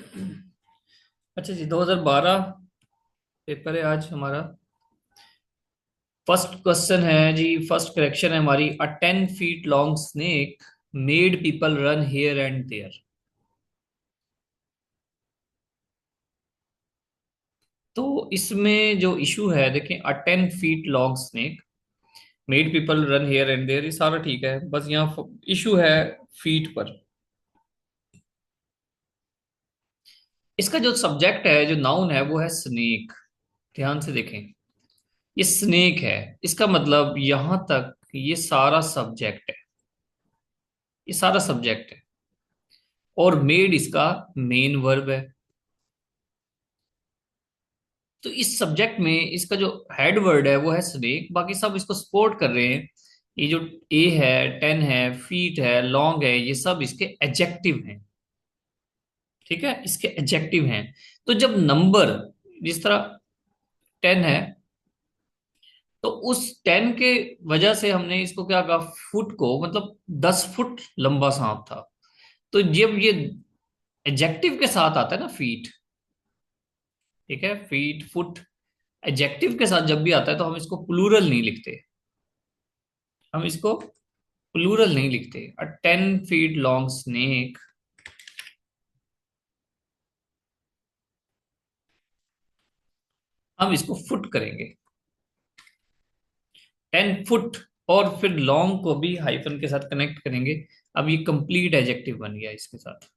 अच्छा जी, 2012 पेपर है आज हमारा। फर्स्ट क्वेश्चन है जी, फर्स्ट करेक्शन है हमारी। A 10 feet long snake made people run here and there. तो इसमें जो इशू है, देखें, a 10 feet long snake made people run here and there, ये सारा ठीक है, बस यहाँ इशू है फीट पर। इसका जो सब्जेक्ट है, जो नाउन है, वो है स्नेक। ध्यान से देखें, ये स्नेक है। इसका मतलब यहां तक ये सारा सब्जेक्ट है, ये सारा सब्जेक्ट है। और मेड इसका मेन वर्ब है। तो इस सब्जेक्ट में इसका जो हेड वर्ड है वो है स्नेक, बाकी सब इसको सपोर्ट कर रहे हैं। ये जो ए है, 10 है, फीट है, लॉन्ग है, ये सब इसके एडजेक्टिव हैं। ठीक है, इसके एडजेक्टिव हैं। तो जब नंबर जिस तरह 10 है, तो उस 10 के वजह से हमने इसको क्या कहा, फुट को, मतलब 10 फुट लंबा सांप था। तो जब ये एडजेक्टिव के साथ आता है ना, फीट, ठीक है, फीट, फुट, एडजेक्टिव के साथ जब भी आता है तो हम इसको प्लूरल नहीं लिखते। हम इसको प्लूरल नहीं लिखते। अ 10 फीट लॉन्ग स्नेक, हम इसको फुट करेंगे, 10 फुट। और फिर लॉन्ग को भी हाइफन के साथ कनेक्ट करेंगे। अब ये कंप्लीट एडजेक्टिव बन गया इसके साथ।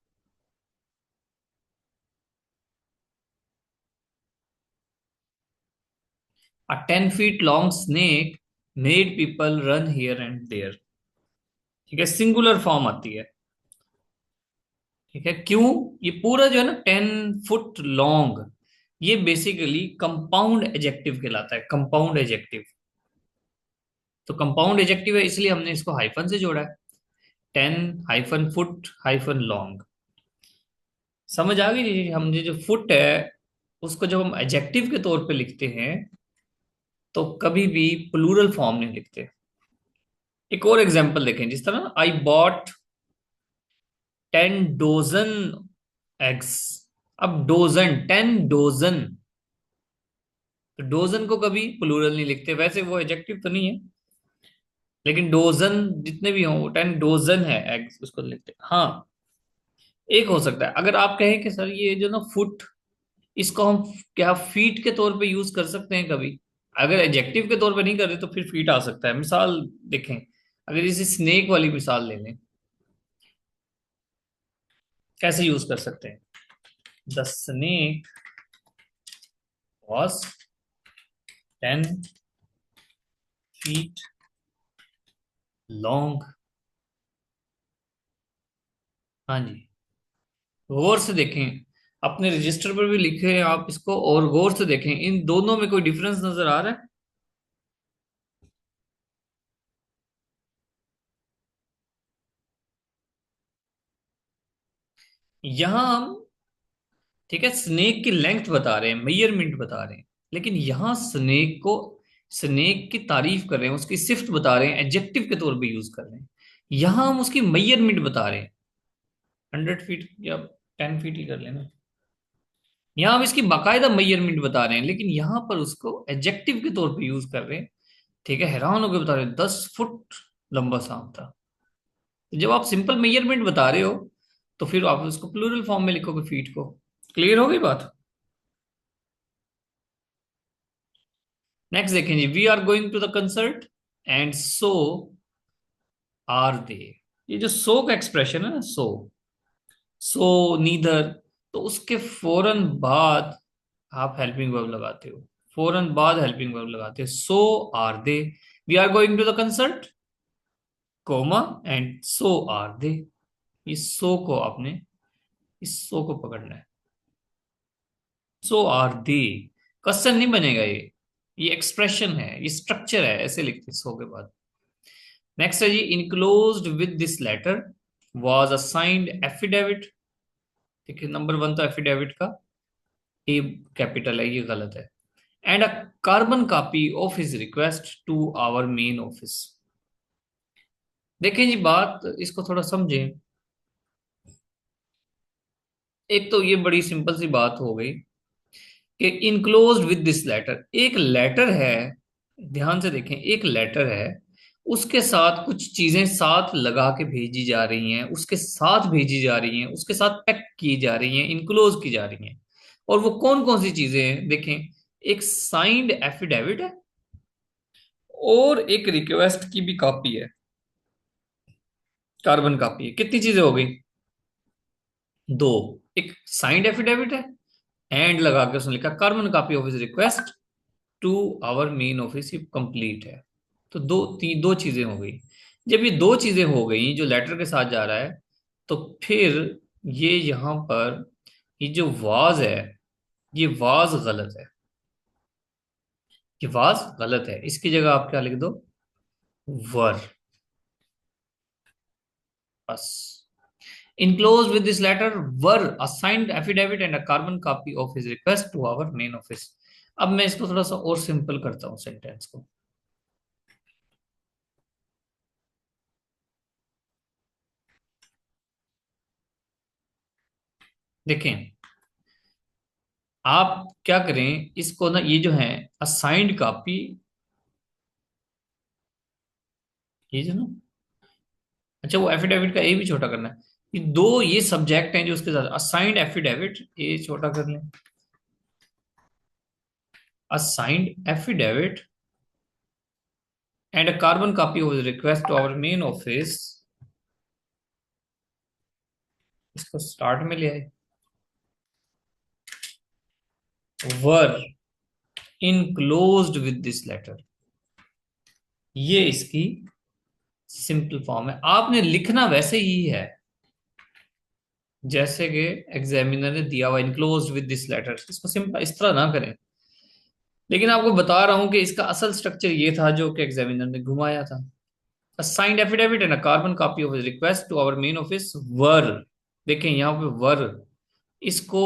A 10 feet long snake made people run here and there. ठीक है, सिंगुलर फॉर्म आती है। ठीक है, क्यों? ये पूरा जो है ना, 10 फुट लॉन्ग, ये बेसिकली कंपाउंड एजेक्टिव कहलाता है, कंपाउंड एजेक्टिव। तो कंपाउंड एजेक्टिव है, इसलिए हमने इसको हाइफन से जोड़ा है। 10 हाइफन फुट हाइफन लॉन्ग। समझ आ गई जी? हम ये जो फुट है, उसको जब हम एजेक्टिव के तौर पे लिखते हैं तो कभी भी प्लूरल फॉर्म नहीं लिखते। एक और एग्जांपल देखें, जिस तरह आई बॉट 10 डोजन एग्स। अब डोजन, 10 डोजन, तो डोजन को कभी प्लूरल नहीं लिखते। वैसे वो एडजेक्टिव तो नहीं है, लेकिन डोजन जितने भी हों, 10 डोजन है एग्स, उसको लिखते हैं। हाँ, एक हो सकता है अगर आप कहें कि सर ये जो ना फुट, इसको हम क्या फीट के तौर पे यूज कर सकते हैं कभी? अगर एडजेक्टिव के तौर पे नहीं कर रहे तो फिर फीट आ सकता है। मिसाल देखें, अगर इसे स्नेक वाली मिसाल ले लें, कैसे यूज कर सकते हैं? The snake was 10 feet long. हाँ जी, गौर से देखें, अपने रजिस्टर पर भी लिखे हैं आप इसको, और गौर से देखें इन दोनों में कोई डिफरेंस नजर आ रहा है? यहां हम, ठीक है, स्नेक की लेंथ बता रहे हैं, मेजरमेंट बता रहे हैं, लेकिन यहां स्नेक को, स्नेक की तारीफ कर रहे हैं, उसकी सिफ्त बता रहे हैं, एडजेक्टिव के तौर पे यूज कर रहे हैं। यहां हम उसकी मेजरमेंट बता रहे हैं, 100 फीट या 10 फीट ही कर लेना। यहां हम इसकी बाकायदा मेजरमेंट बता रहे हैं, लेकिन यहां पर उसको एडजेक्टिव के तौर पे यूज कर रहे हैं। ठीक है, हैरान होकर बता रहे हैं 10 फुट लंबा सांप था। तो जब आप सिंपल मेजरमेंट बता रहे हो तो फिर आप उसको प्लूरल फॉर्म में लिखोगे, फीट को। क्लियर हो गई बात? नेक्स्ट देखें जी, we are going to the concert and so are they. ये जो सो का एक्सप्रेशन है ना, सो नीदर, तो उसके फौरन बाद आप हेल्पिंग वर्ब लगाते हो। फौरन बाद हेल्पिंग वर्ब लगाते हो, so are they. We are going to the concert, comma, and so are they. इस सो को आपने, इस सो को पकड़ना है। सो आर दे, क्वेश्चन नहीं बनेगा ये एक्सप्रेशन है, ये स्ट्रक्चर है, ऐसे लिखते सो के बाद। नेक्स्ट है जी, enclosed with this letter was assigned affidavit. ठीक है, नंबर 1 तो एफिडेविट का ए कैपिटल है, ये गलत है। And a carbon copy of his request to our main office. देखें जी, बात इसको थोड़ा समझें। एक तो ये बड़ी सिंपल सी बात हो गई कि इनक्लोज्ड विद दिस लेटर, एक लेटर है, ध्यान से देखें, एक लेटर है, उसके साथ कुछ चीजें साथ लगा के भेजी जा रही हैं, उसके साथ भेजी जा रही हैं, उसके साथ पैक की जा रही हैं, इनक्लोज की जा रही हैं। और वो कौन कौन सी चीजें हैं देखें, एक साइंड एफिडेविट है और एक रिक्वेस्ट की भी कॉपी है, कार्बन कॉपी है। कितनी चीजें हो गई? दो। एक साइंड एफिडेविट है, एंड लगा के उसने लिखा carbon copy of his request to our main office, ये कंप्लीट है। तो दो चीजें हो गई। जब ये दो चीजें हो गई जो लेटर के साथ जा रहा है, तो फिर ये यहां पर ये जो वाज है, ये वाज गलत है, ये वाज गलत है। इसकी जगह आप क्या लिख दो? वर। बस। Enclosed with this letter were a signed affidavit and a carbon copy of his request to our main office. अब मैं इसको थोड़ा सा और सिंपल करता हूँ सेंटेंस को। देखें, आप क्या करें इसको ना, ये जो है असाइंड कॉपी, ये जो ना, अच्छा वो एफिडेविट का ए भी छोटा करना है। ये दो ये सब्जेक्ट हैं जो उसके साथ, असाइंड एफिडेविट ए छोटा कर लें, assigned affidavit and a carbon copy of request to our main office, इसको स्टार्ट में ले आए, were enclosed with this letter. ये इसकी सिंपल फॉर्म है। आपने लिखना वैसे ही है जैसे कि एग्जामिनर ने दिया हुआ, इनक्लोज्ड विद दिस लेटर। इसको सिंपल इस तरह ना करें, लेकिन आपको बता रहा हूं कि इसका असल स्ट्रक्चर ये था जो कि एग्जामिनर ने घुमाया था। A signed affidavit and a carbon copy of his request to our main office were, देखें यहां पे वर, इसको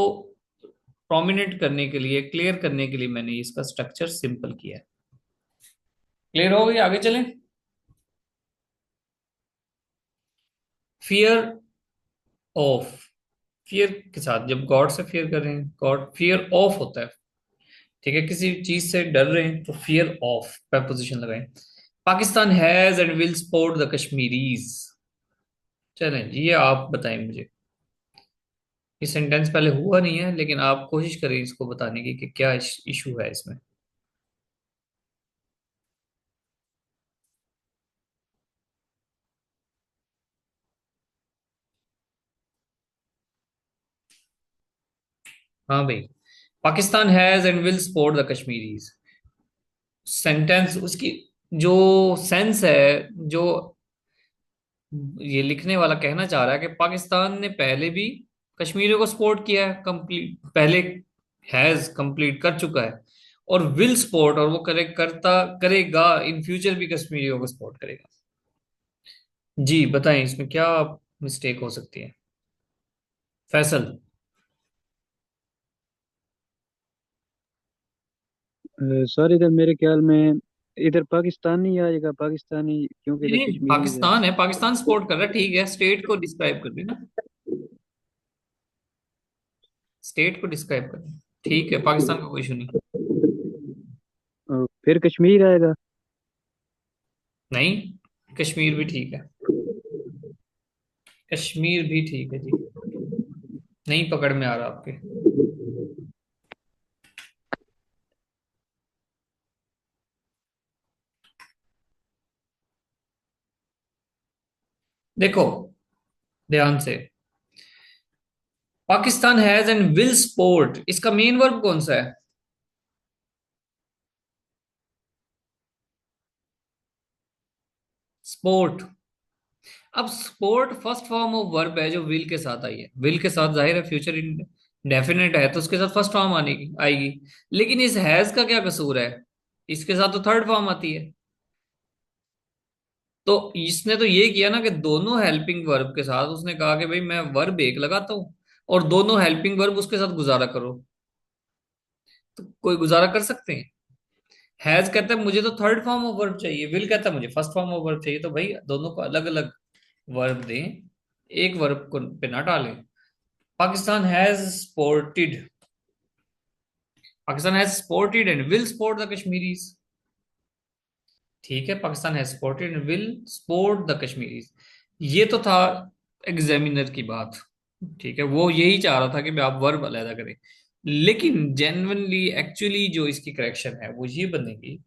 प्रोमिनेंट करने के लिए, क्लियर करने के लिए मैंने इसका स्ट्रक्चर सिंपल किया है। क्लियर हो गई? आगे चलें। फियर ऑफ, फियर के साथ जब गॉड से फियर कर रहे हैं, गॉड फियर ऑफ होता है, ठीक है, किसी चीज से डर रहे हैं तो फियर ऑफ preposition लगाएं। Pakistan has and will support the Kashmiris. चलें जी, ये आप बताएं मुझे। ये सेंटेंस पहले हुआ नहीं है, लेकिन आप कोशिश करें इसको बताने की कि क्या इशू है इसमें। हाँ भाई, Pakistan has and will support the Kashmiris, sentence उसकी जो सेंस है, जो ये लिखने वाला कहना चाह रहा है कि पाकिस्तान ने पहले भी कश्मीरियों को सपोर्ट किया है, कंप्लीट पहले, हैज कंप्लीट कर चुका है, और विल सपोर्ट, और वो करता करेगा, इन फ्यूचर भी कश्मीरियों को सपोर्ट करेगा। जी बताएं इसमें क्या मिस्टेक हो सकती है? फैसल। सर इधर मेरे ख्याल में इधर पाकिस्तानी आएगा, पाकिस्तानी, क्योंकि इधर नहीं, कश्मीरीज है। पाकिस्तान है, पाकिस्तान सपोर्ट कर रहा है, ठीक है, स्टेट को डिस्क्राइब कर देना, स्टेट को डिस्क्राइब कर देना, ठीक है, पाकिस्तान का कोई इशू नहीं। फिर कश्मीर आएगा। नहीं, कश्मीर भी ठीक है, कश्मीर भी ठीक है जी। नहीं पकड़ में आ रहा आपके। देखो ध्यान से, Pakistan has and will support, इसका मेन वर्ब कौन सा है? सपोर्ट। अब support first form of verb है जो विल के साथ आई है, विल के साथ जाहिर है फ्यूचर इंडेफिनिट है तो उसके साथ फर्स्ट फॉर्म आने की आएगी। लेकिन इस हैज का क्या कसूर है? इसके साथ तो थर्ड फॉर्म आती है। तो इसने तो ये किया ना कि दोनों हेल्पिंग वर्ब के साथ उसने कहा कि भाई मैं वर्ब एक लगाता हूं और दोनों हेल्पिंग वर्ब उसके साथ गुजारा करो। तो कोई गुजारा कर सकते हैं? हैज कहता है मुझे तो थर्ड फॉर्म ऑफ वर्ब चाहिए, विल कहता है मुझे फर्स्ट फॉर्म ऑफ वर्ब चाहिए, तो भाई दोनों को अलग अलग वर्ब दें, एक वर्ब को पे ना डालें। Pakistan has supported, Pakistan has supported and will support the Kashmiris. ठीक है, Pakistan has supported and will support the Kashmiris. ये तो था एग्जामिनर की बात। ठीक है, वो यही चाह रहा था कि आप वर्ब अलहदा करें, लेकिन जेन्युइनली एक्चुअली जो इसकी करेक्शन है वो ये बनेगी।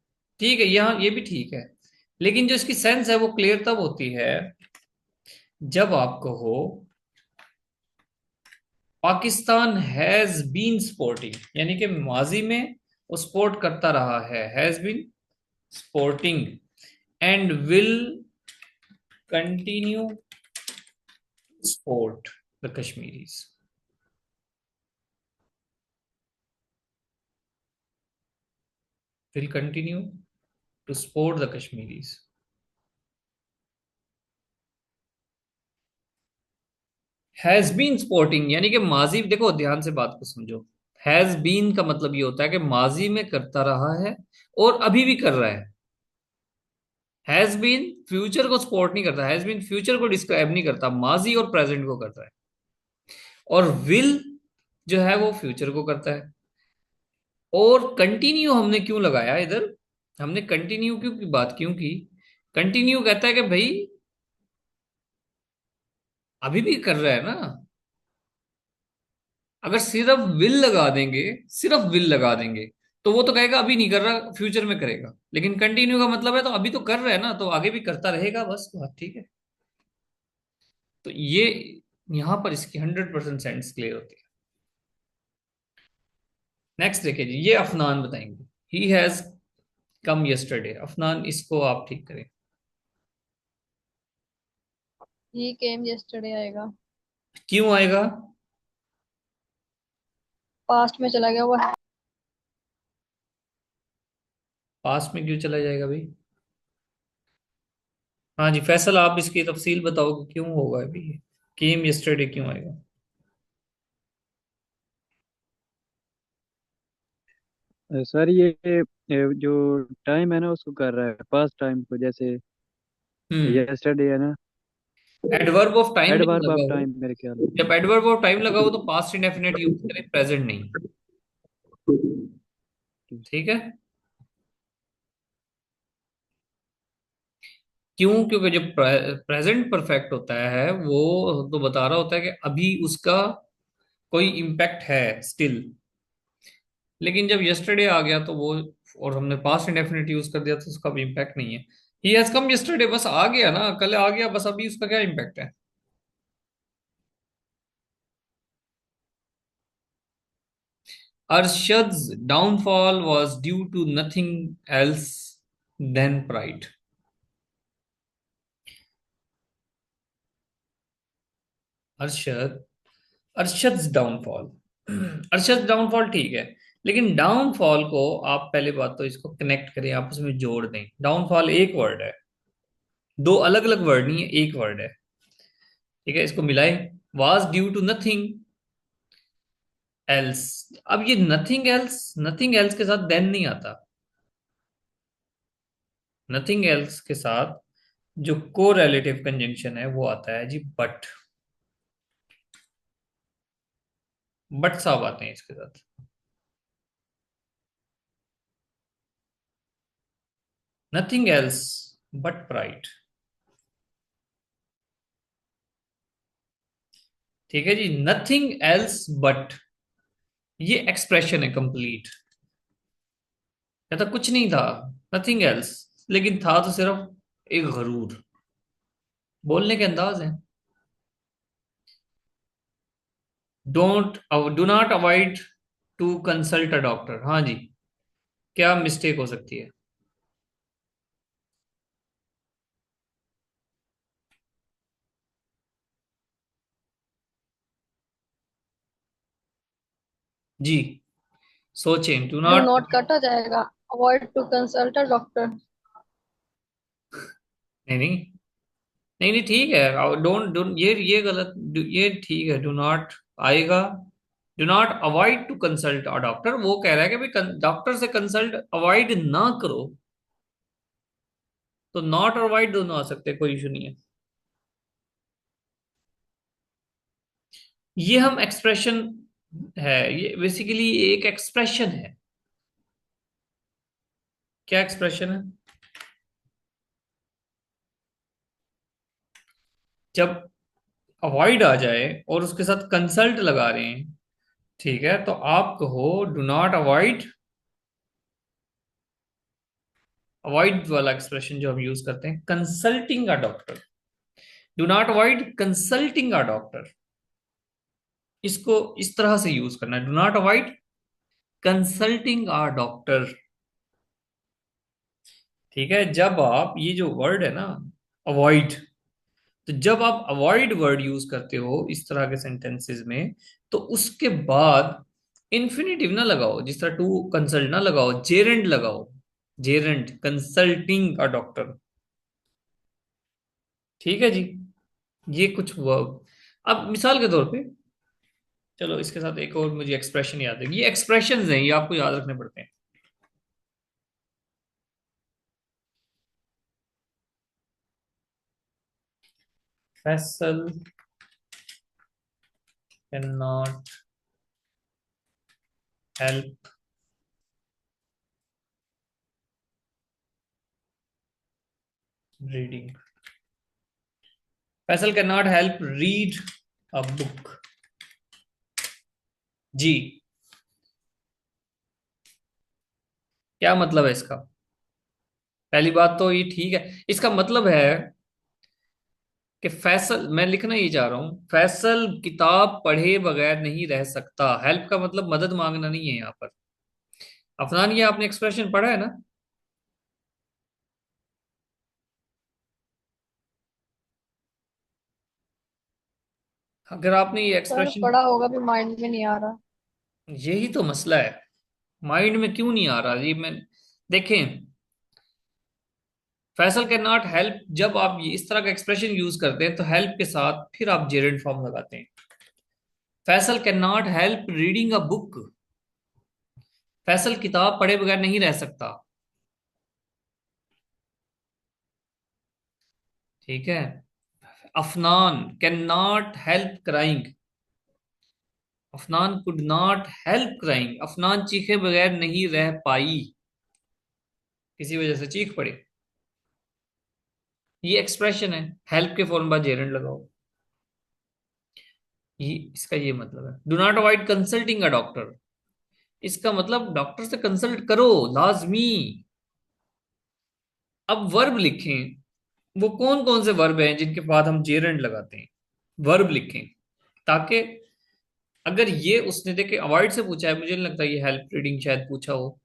ठीक है, यहाँ ये भी ठीक है, लेकिन जो इसकी सेंस है वो क्लियर तब होती है जब आपको हो पाकिस्तान हैज बीन स्पोर्टिंग, यानी कि माजी में वो स्पोर्ट करता रहा है, has been supporting, and will continue sport the Kashmiris, will continue to support the Kashmiris। Has been supporting यानी कि माजी, देखो ध्यान से बात को समझो। हैज बीन का मतलब ये होता है कि माजी में करता रहा है और अभी भी कर रहा है। हैज बीन फ्यूचर को सपोर्ट नहीं करता, हैज बीन फ्यूचर को डिस्क्राइब नहीं करता, माजी और प्रेजेंट को करता है। और विल जो है वो फ्यूचर को करता है। और कंटिन्यू हमने क्यों लगाया इधर, हमने कंटिन्यू क्यों की बात क्यों की? कंटिन्यू कहता है कि भाई अभी भी कर रहा है ना। अगर सिर्फ विल लगा देंगे, सिर्फ विल लगा देंगे, तो वो तो कहेगा अभी नहीं कर रहा, फ्यूचर में करेगा। लेकिन कंटिन्यू का मतलब है तो अभी तो कर रहा है ना, तो आगे भी करता रहेगा, बस बात ठीक है। तो ये यहां पर इसकी 100% सेंस क्लियर होती है। नेक्स्ट देखिए जी, ये अफनान बताएंगे। He has come yesterday, Afnan इसको आप ठीक करें। ही केम यस्टरडे आएगा। क्यों आएगा? पास्ट में चला गया वो। पास्ट में क्यों चला जाएगा भाई? हाँ जी फैसल, आप इसकी तफसील बताओगे क्यों होगा अभी, केम यस्टरडे क्यों आएगा? सर ये जो टाइम है ना उसको कर रहा है, पास्ट टाइम को, जैसे हम्म। यस्टरडे है ना। एडवर्ब ऑफ टाइम जब एडवर्ब ऑफ लगा हो, टाइम मेरे ख्याल में। जब एडवर्ब ऑफ टाइम लगा हो तो पास्ट इंडेफिनिट यूज करें, प्रेजेंट नहीं। ठीक है, क्यों? क्योंकि जो प्रेजेंट परफेक्ट होता है वो तो बता रहा होता है कि अभी उसका कोई इम्पैक्ट है स्टिल। लेकिन जब यस्टरडे आ गया तो वो, और हमने पास्ट इंडेफिनिट यूज कर दिया तो उसका भी इम्पैक्ट नहीं है। ही हैज कम यस्टरडे, बस आ गया ना, कल आ गया, बस अभी उसका क्या इम्पैक्ट है? Arshad's downfall was due to nothing else than pride। Arshad, Arshad downfall, Arshad downfall ठीक है, लेकिन डाउनफॉल को आप पहले बात तो इसको कनेक्ट करें, आपस में जोड़ दें। डाउनफॉल एक वर्ड है, दो अलग अलग वर्ड नहीं है, एक वर्ड है। ठीक है, इसको मिलाएं। Was due to nothing else. अब ये नथिंग एल्स, नथिंग एल्स के साथ देन नहीं आता। नथिंग एल्स के साथ जो को रिलेटिव कंजंक्शन है वो आता है जी बट। बट साहब आते हैं इसके साथ। Nothing else but pride. ठीक है जी, नथिंग एल्स बट, ये एक्सप्रेशन है कंप्लीट। कहता कुछ नहीं था, नथिंग एल्स, लेकिन था तो सिर्फ एक गरूर। बोलने के अंदाज है। Don't, do not avoid to consult a doctor. हाँ जी, क्या मिस्टेक हो सकती है? जी सोचें, डू डू नॉट। नॉट कटा जाएगा। Avoid to consult a doctor. नहीं नहीं, नहीं नहीं ठीक है, डोंट डोंट, ये गलत, ये ठीक है, डू नॉट आएगा। Do not avoid to consult a doctor, वो कह रहा है कि भाई डॉक्टर से कंसल्ट अवॉइड ना करो, तो नॉट और अवॉइड दोनों आ सकते हैं, कोई इशू नहीं है। ये हम एक्सप्रेशन है, ये बेसिकली एक एक्सप्रेशन है। क्या एक्सप्रेशन है? जब अवॉइड आ जाए और उसके साथ कंसल्ट लगा रहे हैं, ठीक है, तो आप कहो डू नॉट अवॉइड। अवॉइड वाला एक्सप्रेशन जो हम यूज करते हैं, consulting a doctor. Do not avoid consulting a doctor. इसको इस तरह से यूज करना है, do not avoid consulting a doctor. ठीक है, जब आप ये जो वर्ड है ना, अवॉइड, तो जब आप अवॉइड वर्ड यूज करते हो इस तरह के सेंटेंसेस में, तो उसके बाद इन्फिनेटिव ना लगाओ, जिस तरह टू कंसल्ट ना लगाओ, जेरेंट लगाओ। Geraint, consulting a doctor. ठीक है जी। ये कुछ वर्ब। अब मिसाल के तौर पे, चलो इसके साथ एक और मुझे एक्सप्रेशन याद है, ये एक्सप्रेशंस हैं, ये आपको याद रखने पड़ते हैं। Faisal can not help reading. Faisal can not help read a book. जी, क्या मतलब है इसका? पहली बात तो ये ठीक है, इसका मतलब है कि फैसल, मैं लिखना ये चाह रहा हूं, फैसल किताब पढ़े बगैर नहीं रह सकता। हेल्प का मतलब मदद मांगना नहीं है यहां पर। अफनान, ये आपने एक्सप्रेशन पढ़ा है ना? अगर आपने ये सर एक्सप्रेशन, पढ़ा होगा भी माइंड में नहीं आ रहा। यही तो मसला है, माइंड में क्यों नहीं आ रहा ये मैं, देखें, फैसल कैन नॉट हेल्प, जब आप ये इस तरह का एक्सप्रेशन यूज करते हैं तो हेल्प के साथ फिर आप जेरेंट फॉर्म लगाते हैं। Faisal can not help reading a book. Faisal किताब पढ़े बगैर नहीं रह सकता। ठीक है। Afnan can not help crying. Afnan could not help crying. Afnan चीखे बगैर नहीं रह पाई, किसी वजह से चीख पड़े। ये एक्सप्रेशन है, हेल्प के फौरन बाद जेरेंट लगाओ। ये इसका ये मतलब है। Do not avoid consulting a doctor, इसका मतलब डॉक्टर से कंसल्ट करो, लाजमी। अब वर्ब लिखें, वो कौन कौन से वर्ब हैं जिनके बाद हम जेरेंट लगाते हैं? वर्ब लिखें, ताकि अगर ये उसने देखे अवॉइड से पूछा है, मुझे नहीं लगता ये हेल्प रीडिंग शायद पूछा हो,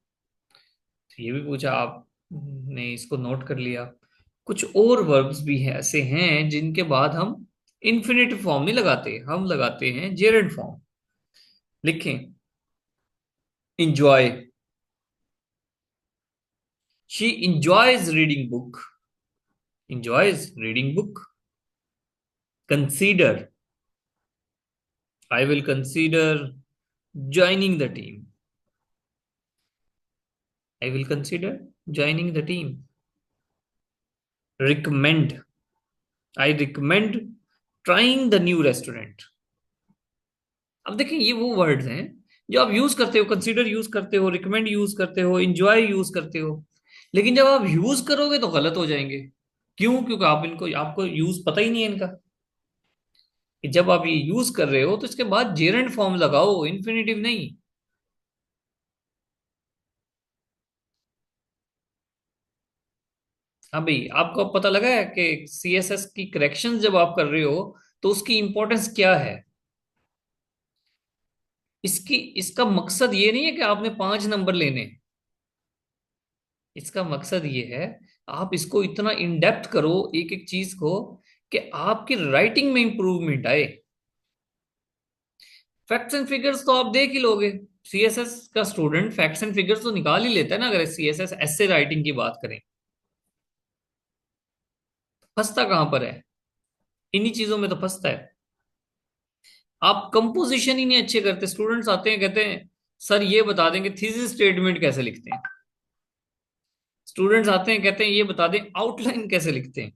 तो ये भी पूछा, आपने इसको नोट कर लिया। कुछ और वर्ब्स भी हैं, ऐसे हैं जिनके बाद हम इन्फिनेटिव फॉर्म नहीं लगाते, हम लगाते हैं जेरेंट फॉर्म। लिखें, enjoy, she enjoys reading book. Enjoys reading book. Consider, I will consider joining the team. I will consider joining the team. Recommend, I recommend trying the new restaurant. अब देखें, ये वो वर्ड्स हैं जो आप use करते हो, कंसीडर यूज करते हो, रिकमेंड यूज करते हो, इंजॉय यूज करते हो, लेकिन जब आप यूज करोगे तो गलत हो जाएंगे। क्यों? क्योंकि आप इनको, आपको यूज पता ही नहीं है इनका, कि जब आप ये यूज कर रहे हो तो इसके बाद जेरेंट फॉर्म लगाओ, इन्फिनेटिव नहीं। हाँ भाई, आपको अब पता लगा है कि सीएसएस की करेक्शंस जब आप कर रहे हो तो उसकी इंपॉर्टेंस क्या है। इसकी, इसका मकसद ये नहीं है कि आपने 5 नंबर लेने, इसका मकसद ये है आप इसको इतना इन डेप्थ करो एक एक चीज को, कि आपकी राइटिंग में इंप्रूवमेंट आए। फैक्ट्स एंड फिगर्स तो आप देख ही लोगे, सीएसएस का स्टूडेंट फैक्ट्स एंड फिगर्स तो निकाल ही लेता है ना, अगर सीएसएस ऐसे राइटिंग की बात करें। फंसता कहां पर है? इन्हीं चीजों में तो फंसता है। आप कंपोजिशन ही नहीं अच्छे करते, स्टूडेंट्स आते हैं कहते हैं सर ये बता देंगे थीसिस स्टेटमेंट कैसे लिखते हैं। स्टूडेंट्स आते हैं कहते हैं ये बता दें आउटलाइन कैसे लिखते हैं।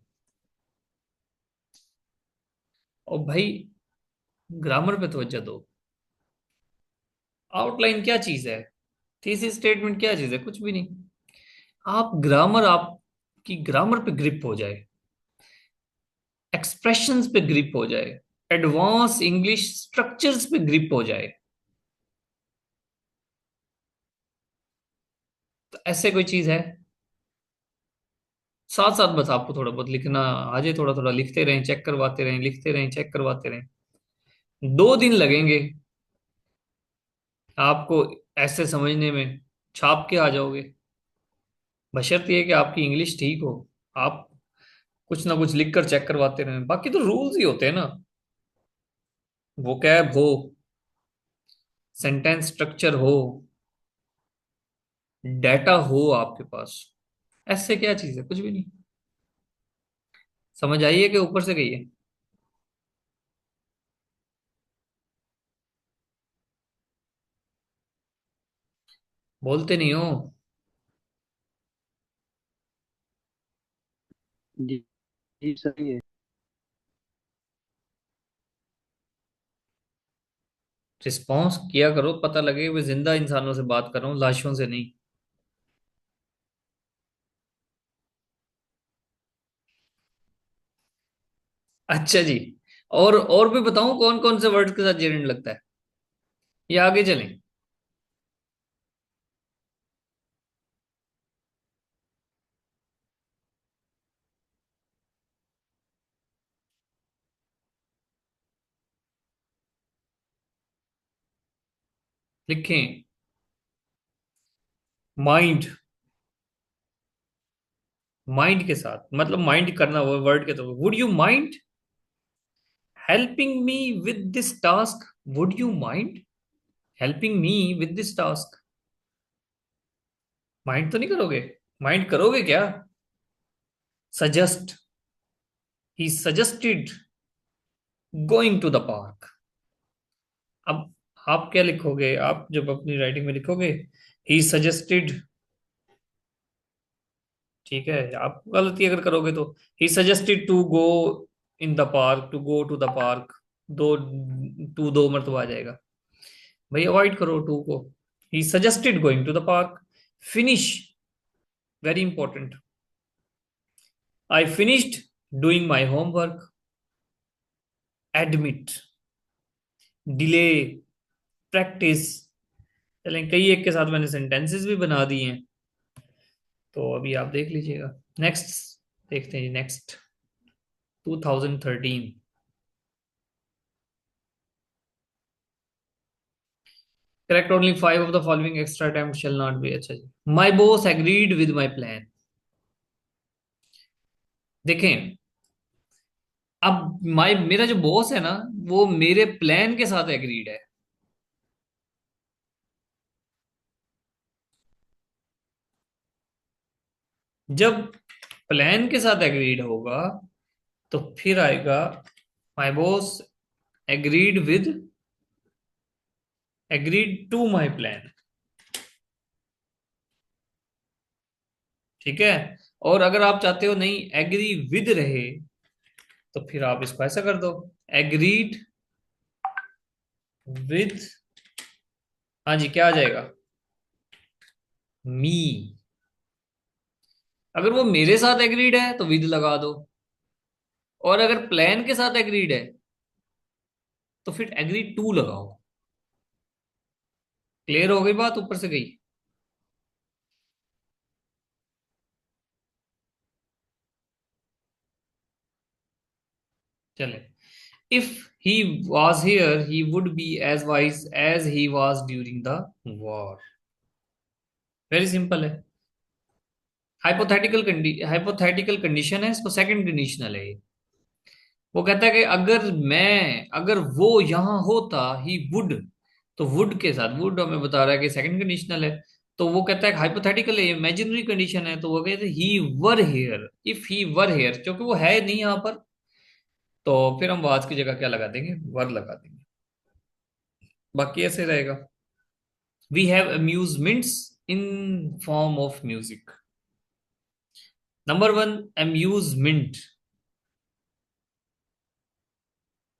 और भाई ग्रामर पे तवज्जो दो। आउटलाइन क्या चीज है? थीसिस स्टेटमेंट क्या चीज है? कुछ भी नहीं। आप ग्रामर, आपकी ग्रामर पे ग्रिप हो जाए, एक्सप्रेशंस पे ग्रिप हो जाए, एडवांस इंग्लिश स्ट्रक्चर्स पे ग्रिप हो जाए, तो ऐसे कोई चीज है? साथ साथ बस आपको थोड़ा बहुत लिखना आ जाए, थोड़ा थोड़ा लिखते रहें, चेक करवाते रहें, लिखते रहें, चेक करवाते रहें। 2 दिन लगेंगे आपको ऐसे समझने में, छाप के आ जाओगे। बशर्ते ये कि आपकी इंग्लिश ठीक हो, आप कुछ ना कुछ लिख कर चेक करवाते रहें। बाकी तो रूल्स ही होते हैं ना। वोकैब हो, सेंटेंस स्ट्रक्चर हो, डाटा हो आपके पास, ऐसे क्या चीज है? कुछ भी नहीं। समझ आई है कि ऊपर से गई है? बोलते नहीं हो। जी। जी सही है। रिस्पॉन्स किया करो, पता लगे मैं जिंदा इंसानों से बात कर रहा हूँ, लाशों से नहीं। अच्छा जी। और भी बताऊं कौन कौन से वर्ड के साथ जेरेंट लगता है, या आगे चलें? लिखें। माइंड। माइंड के साथ मतलब माइंड करना वो वर्ड के तो, would you mind helping me with this task? Would you mind helping me with this task? Mind तो नहीं करोगे? माइंड करोगे क्या? Suggest. He suggested going to the park. अब आप क्या लिखोगे? आप जब अपनी राइटिंग में लिखोगे ही सजेस्टेड, ठीक है, आप गलती अगर करोगे तो he suggested to go in the park, to go to the park, दो टू दो मरतबा आ जाएगा। भाई अवॉइड करो टू को। He suggested going to the park. Finish, very important. I finished doing my homework. Admit, delay, practice. चलें, कई एक के साथ मैंने सेंटेंसेस भी बना दिए हैं, तो अभी आप देख लीजिएगा। नेक्स्ट देखते हैं जी। Next 2013। Correct only 5 of the following, extra time shall not be. अच्छा जी। My boss agreed with my plan. देखें, अब माई मेरा जो बॉस है ना, वो मेरे प्लान के साथ एग्रीड है। जब प्लान के साथ एग्रीड होगा तो फिर आएगा my boss agreed to my plan. ठीक है। और अगर आप चाहते हो नहीं एग्री विद रहे, तो फिर आप इसको ऐसा कर दो, एग्रीड विद, हाँ जी, क्या आ जाएगा? मी। अगर वो मेरे साथ एग्रीड है तो विद लगा दो, और अगर प्लान के साथ एग्रीड है तो फिर एग्रीड टू लगाओ। क्लियर हो गई बात? ऊपर से गई? चले। If he was here he would be as wise as he was during the war. Very simple है। हाइपोथेटिकल कंडीशन है, इसको सेकंड कंडीशनल है ये। वो कहता है कि अगर वो यहां होता, ही वुड, तो वुड के साथ, वुड हमें बता रहा है कि सेकंड कंडीशनल है। तो वो कहता है हाइपोथेटिकल है, इमेजिनरी कंडीशन है, तो वो कहते हैं he were here, if he were here, क्योंकि वो है नहीं यहां पर, तो फिर हम वाज की जगह क्या लगा देंगे? वर लगा देंगे। बाकी ऐसे रहेगा। We have amusements in form of music. Number one, amusement.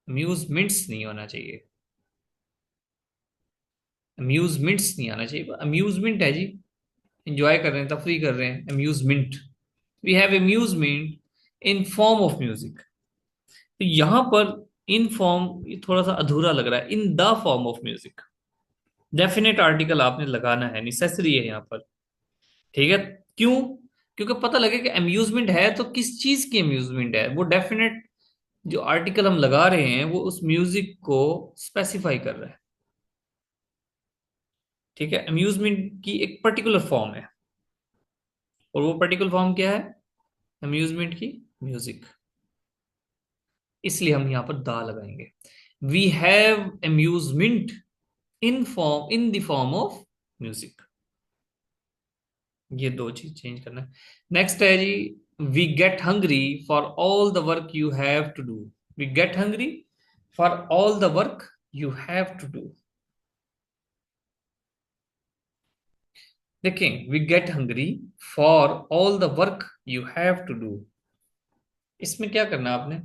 Amusements नहीं होना चाहिए, अम्यूजमेंट्स नहीं आना चाहिए, अम्यूजमेंट है जी, एंजॉय कर रहे हैं, तफरी कर रहे हैं, amusement. We have amusement in form of music. तो यहां पर इन फॉर्म ये थोड़ा सा अधूरा लग रहा है, इन the form of music. Definite article आपने लगाना है, नेसेसरी है यहाँ पर। ठीक है, क्यों? क्योंकि पता लगे कि अम्यूजमेंट है तो किस चीज की अम्यूजमेंट है, वो डेफिनेट जो आर्टिकल हम लगा रहे हैं वो उस म्यूजिक को स्पेसिफाई कर रहा है। ठीक है, अम्यूजमेंट की एक पर्टिकुलर फॉर्म है, और वो पर्टिकुलर फॉर्म क्या है अम्यूजमेंट की? म्यूजिक। इसलिए हम यहां पर दा लगाएंगे। We have amusement in the form of music. ये दो चीज चेंज करना है। नेक्स्ट है जी, we get hungry for all the work you have to do. We get hungry for all the work you have to do. देखें, we get hungry for all the work you have to do, इसमें क्या करना है आपने?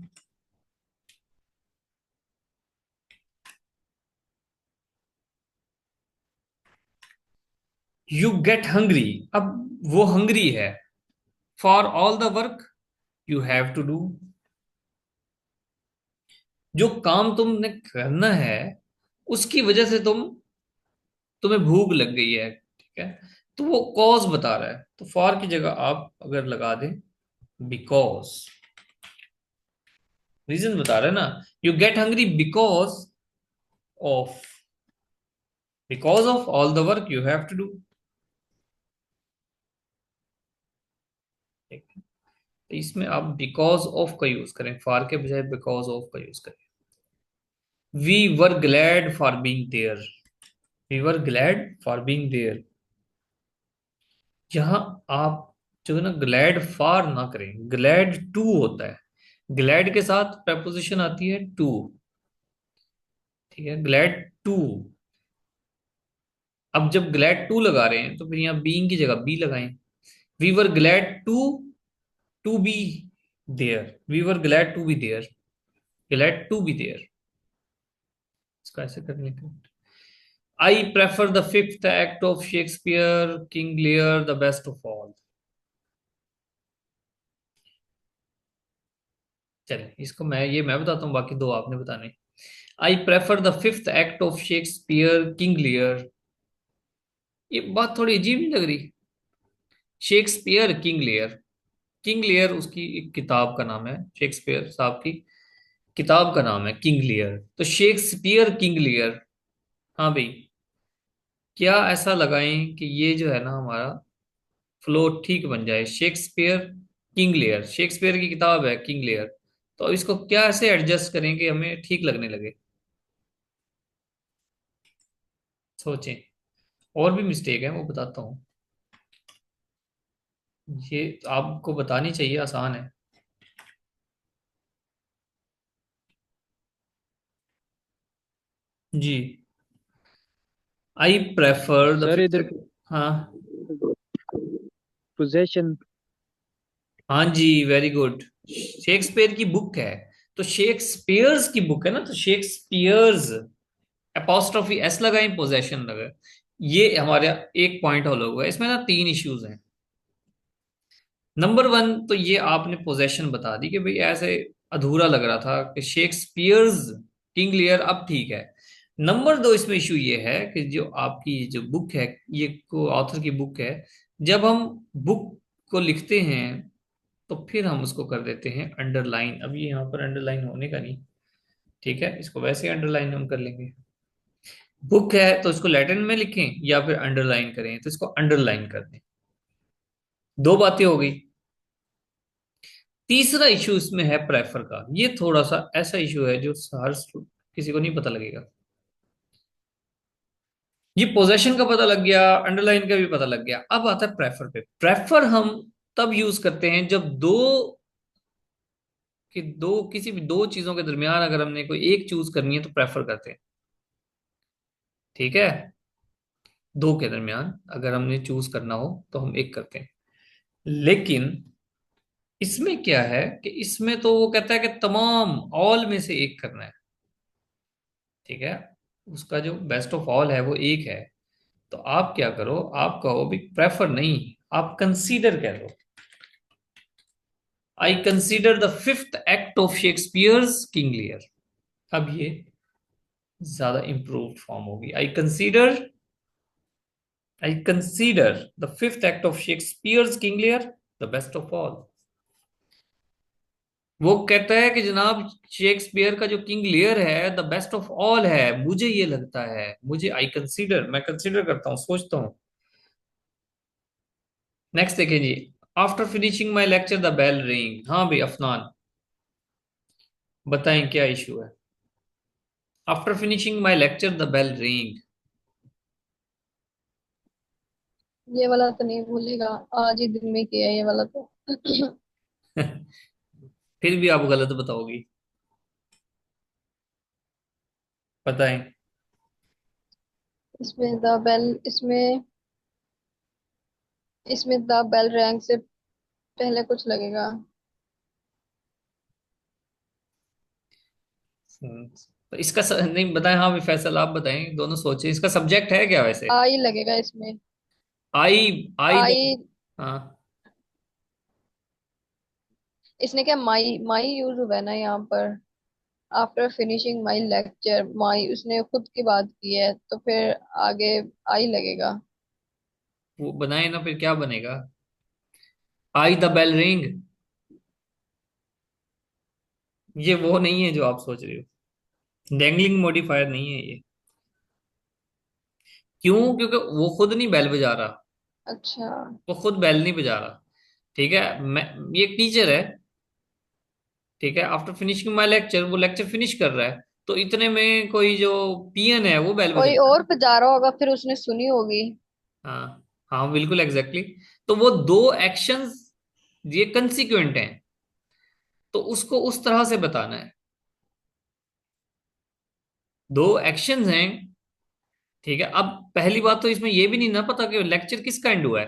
You get hungry, अब वो hungry है for all the work you have to do. जो काम तुमने करना है उसकी वजह से तुम्हें भूख लग गई है। ठीक है, तो वो कॉज बता रहा है, तो फॉर की जगह आप अगर लगा दें बिकॉज, रीजन बता रहा है ना, you get hungry of because of all the work you have to do. तो इसमें आप बिकॉज ऑफ का यूज करें, फॉर के बजाय बिकॉज ऑफ का यूज करें। We were glad for being there, we were glad for being there. यहां आप जो है ना ग्लैड फॉर ना करें, ग्लैड टू होता है, ग्लैड के साथ प्रपोजिशन आती है टू। ठीक है, ग्लैड टू। अब जब ग्लैड टू लगा रहे हैं तो फिर यहाँ बीइंग की जगह बी लगाएं। We were glad to be there, we were glad to be there, glad to be there. इसका ऐसे करने का, I prefer the fifth act of Shakespeare King Lear the best of all. चलिए इसको मैं बताता हूँ, बाकी दो आपने बताने। I prefer the fifth act of Shakespeare King Lear. ये बात थोड़ी अजीब नहीं लग रही? Shakespeare King Lear, King Lear उसकी एक किताब का नाम है, शेक्सपियर साहब की किताब का नाम है किंग लियर, तो शेक्सपियर किंग लियर। हाँ भाई, क्या ऐसा लगाएं कि ये जो है ना हमारा फ्लो ठीक बन जाए? शेक्सपियर किंग लियर, शेक्सपियर की किताब है किंग लियर, तो इसको क्या ऐसे एडजस्ट करें कि हमें ठीक लगने लगे? सोचें, और भी मिस्टेक है वो बताता हूँ, ये आपको बतानी चाहिए, आसान है जी। I prefer the sir fifth. इधर हाँ, पोजेशन। हाँ जी, वेरी गुड। शेक्सपियर की बुक है, तो शेक्सपियर्स की बुक है ना, तो शेक्सपियर्स अपोस्ट्रोफी एस लगाएं, पोजेशन लगाए। ये हमारे एक पॉइंट हॉल हुआ है। इसमें ना तीन इश्यूज हैं। नंबर वन तो ये आपने पोजेशन बता दी कि भाई ऐसे अधूरा लग रहा था कि शेक्सपियर्स किंग लियर, अब ठीक है। नंबर दो इसमें इशू ये है कि जो आपकी जो बुक है, ये को ऑथर की बुक है, जब हम बुक को लिखते हैं तो फिर हम उसको कर देते हैं अंडरलाइन। अब ये यहाँ पर अंडरलाइन होने का नहीं, ठीक है, इसको वैसे अंडरलाइन हम कर लेंगे। बुक है तो इसको लैटिन में लिखें या फिर अंडरलाइन करें, तो इसको अंडरलाइन कर दें। दो बातें हो गई। तीसरा इशू इसमें है प्रेफर का। ये थोड़ा सा ऐसा इशू है जो हर किसी को नहीं पता लगेगा। ये पोजेशन का पता लग गया, अंडरलाइन का भी पता लग गया, अब आता है प्रेफर पे। प्रेफर हम तब यूज करते हैं जब दो किसी भी दो चीजों के दरमियान अगर हमने कोई एक चूज करनी है तो प्रेफर करते हैं। ठीक है, दो के दरमियान अगर हमने चूज करना हो तो हम एक करते हैं। लेकिन इसमें क्या है कि इसमें तो वो कहता है कि तमाम ऑल में से एक करना है। ठीक है, उसका जो बेस्ट ऑफ ऑल है वो एक है। तो आप क्या करो, आप कहो भी प्रेफर नहीं, आप कंसीडर कह दो। I consider the fifth act of Shakespeare's King Lear. अब ये ज्यादा इंप्रूव्ड फॉर्म होगी। I consider the fifth act of Shakespeare's king Lear the best of all. वो कहता है कि जनाब शेक्सपियर का जो किंग लियर है द बेस्ट ऑफ ऑल है, मुझे ये लगता है, मुझे आई कंसीडर, मैं कंसीडर करता हूँ, सोचता हूँ। नेक्स्ट देखिए जी, after finishing my lecture the bell ring. हाँ भाई अफनान, बताएं क्या इशू है। After finishing my lecture the bell ring. ये वाला तो नहीं भूलेगा। आज ही दिन में किया है ये वाला तो। फिर भी आप गलत बताओगी, बताएं। इसमें द बेल, इसमें इसमें द बेल रैंक से पहले कुछ लगेगा। तो इसका नहीं बताएं, हाँ भी फैसल आप बताएं, दोनों सोचें इसका सब्जेक्ट है क्या वैसे। आई लगेगा इसमें। आई आई द, आई। हाँ। इसने क्या माई माई यूज हुआ है ना यहाँ पर। आफ्टर फिनिशिंग माई लेक्चर, माई उसने खुद की बात की है तो फिर आगे आई लगेगा। वो बनाए ना, फिर क्या बनेगा। आई द बेल रिंग, ये वो नहीं है जो आप सोच रहे हो, डेंगलिंग मॉडिफायर नहीं है ये। क्यों, क्योंकि वो खुद नहीं बेल बजा रहा, अच्छा। वो खुद बेल नहीं बजा रहा। ठीक है, मैं, ये एक टीचर है, ठीक है, आफ्टर फिनिशिंग माई लेक्चर, वो लेक्चर फिनिश कर रहा है, तो इतने में कोई जो पियन है वो बेल बजा कोई रहा और है। बजा रहा होगा फिर उसने सुनी होगी। हाँ हाँ बिल्कुल एग्जैक्टली तो वो दो एक्शंस ये कंसिक्वेंट हैं, तो उसको उस तरह से बताना है। दो एक्शंस हैं, ठीक है। अब पहली बात तो इसमें ये भी नहीं ना पता कि लेक्चर किसका एंड हुआ है,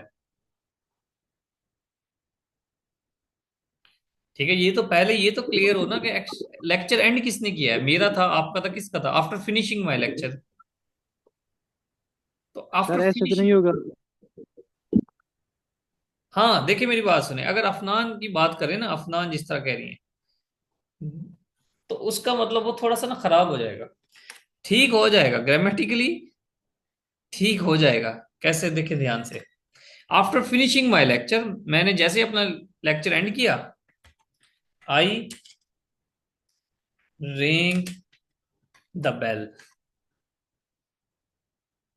ठीक है। ये तो पहले ये तो क्लियर हो ना कि लेक्चर एंड किसने किया है, मेरा था, आपका था, किसका था, आफ्टर फिनिशिंग माई लेक्चर। तो आफ्टर सर ऐसे तो फिनिशिंग, नहीं होगा। हाँ देखिए मेरी बात सुने, अगर अफनान की बात करें ना, अफनान जिस तरह कह रही है, तो उसका मतलब वो थोड़ा सा ना खराब हो जाएगा। ठीक हो जाएगा ग्रामेटिकली, ठीक हो जाएगा। कैसे, देखे ध्यान से। आफ्टर फिनिशिंग माई लेक्चर, मैंने जैसे अपना लेक्चर एंड किया, आई रिंग द बेल।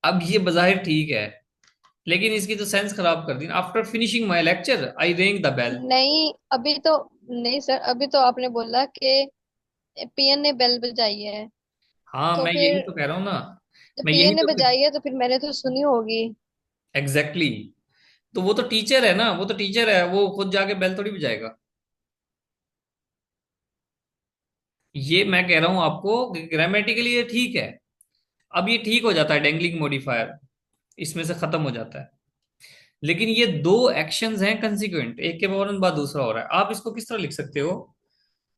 अब ये बजाहिर ठीक है, लेकिन इसकी तो सेंस खराब कर दी। After finishing my lecture I ring the bell. नहीं अभी तो, नहीं सर अभी तो आपने बोला कि पीएन ने बेल बजाई है। हाँ तो मैं यही फिर तो कह रहा हूँ ना, जब मैं यही पीएन ने तो, बजाई है तो फिर मैंने तो सुनी होगी। Exactly exactly। तो वो तो टीचर है ना, वो तो टीचर है, वो खुद जाके बेल थोड़ी बजाएगा। ये मैं कह रहा हूं आपको, ग्रामेटिकली ये ठीक है। अब ये ठीक हो जाता है, डेंगलिंग मॉडिफायर इसमें से खत्म हो जाता है। लेकिन ये दो एक्शंस हैं कंसिक्वेंट, एक के फौरन बाद दूसरा हो रहा है। आप इसको किस तरह लिख सकते हो,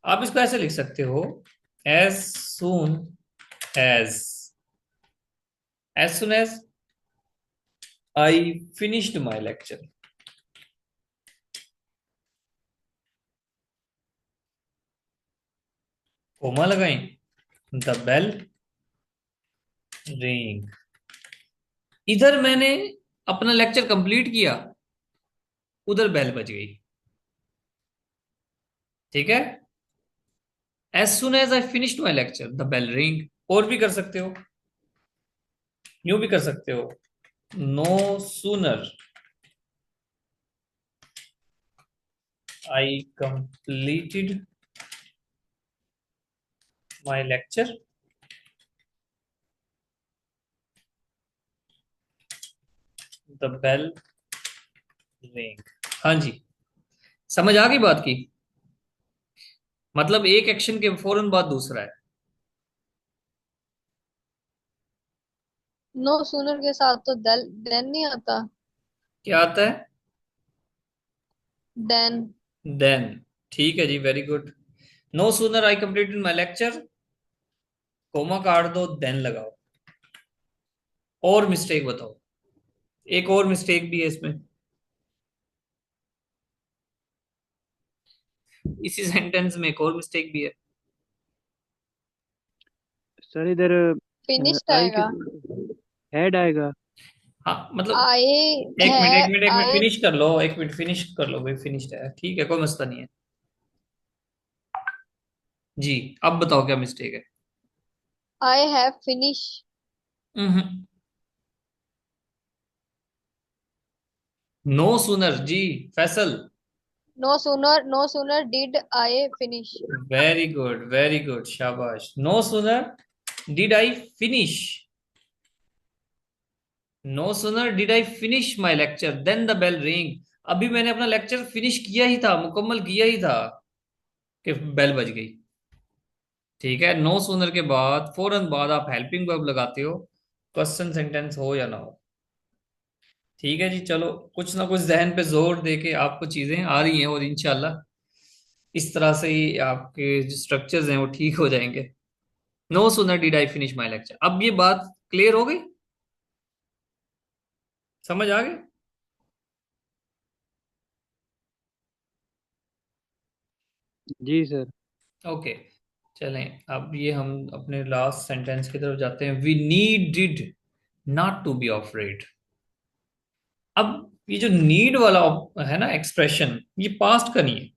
आप इसको ऐसे लिख सकते हो, as soon as, as soon as I finished my lecture, comma लगाएं, द बेल रिंग। इधर मैंने अपना लेक्चर कंप्लीट किया, उधर बेल बज गई, ठीक है। As soon as I finished my lecture the bell ring. और भी कर सकते हो, यूं भी कर सकते हो, no sooner I completed my lecture the bell ring. हाँ जी, समझ आ गई बात की, मतलब एक एक्शन के फौरन बाद दूसरा है। नो सूनर के साथ तो देन देन नहीं आता। क्या आता है, देन। देन। ठीक है जी, very good. No sooner I completed my lecture comma काट दो, देन लगाओ। और मिस्टेक बताओ, एक और मिस्टेक भी है इसमें, इसी सेंटेंस में एक और मिस्टेक भी है। सर इधर फिनिश्ड आई के आएगा। हेड आएगा। हाँ मतलब, आए एक है। मिनट एक मिनट एक मिनट, आए फिनिश कर लो, एक मिनट फिनिश कर लो भाई, फिनिश्ड है, ठीक है, कोई मसला नहीं है। जी, अब बताओ क्या मिस्टेक है। I have finish. No sooner जी, Faisal. No sooner did I finish. Very good, शाबाश। No sooner did I finish, no sooner did I finish my lecture then the bell ring. अभी मैंने अपना लेक्चर फिनिश किया ही था, मुकम्मल किया ही था कि बेल बज गई। ठीक है, नो सुनर के बाद फौरन बाद आप हेल्पिंग वर्ब लगाते हो, क्वेश्चन सेंटेंस हो या ना हो। ठीक है जी, चलो कुछ ना कुछ जहन पे जोर दे के आपको चीजें आ रही हैं, और इंशाल्लाह इस तरह से ही आपके जो स्ट्रक्चर्स हैं वो ठीक हो जाएंगे। No sooner did I finish my lecture, अब ये बात क्लियर हो गई, समझ आ गई। जी सर। ओके, चलें अब ये हम अपने लास्ट सेंटेंस की तरफ जाते हैं। We need did not to be afraid. अब ये जो नीड वाला है ना एक्सप्रेशन, ये पास्ट का नहीं है,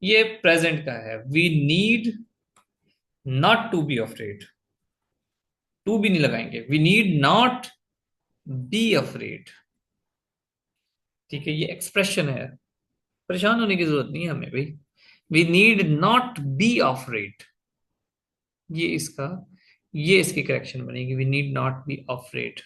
ये प्रेजेंट का है। We need not to be afraid, to भी नहीं लगाएंगे, we need not be afraid. ठीक है, ये एक्सप्रेशन है, परेशान होने की जरूरत नहीं है हमें भाई। We need not be afraid, ये इसका, ये इसकी करेक्शन बनेगी, we need not be afraid.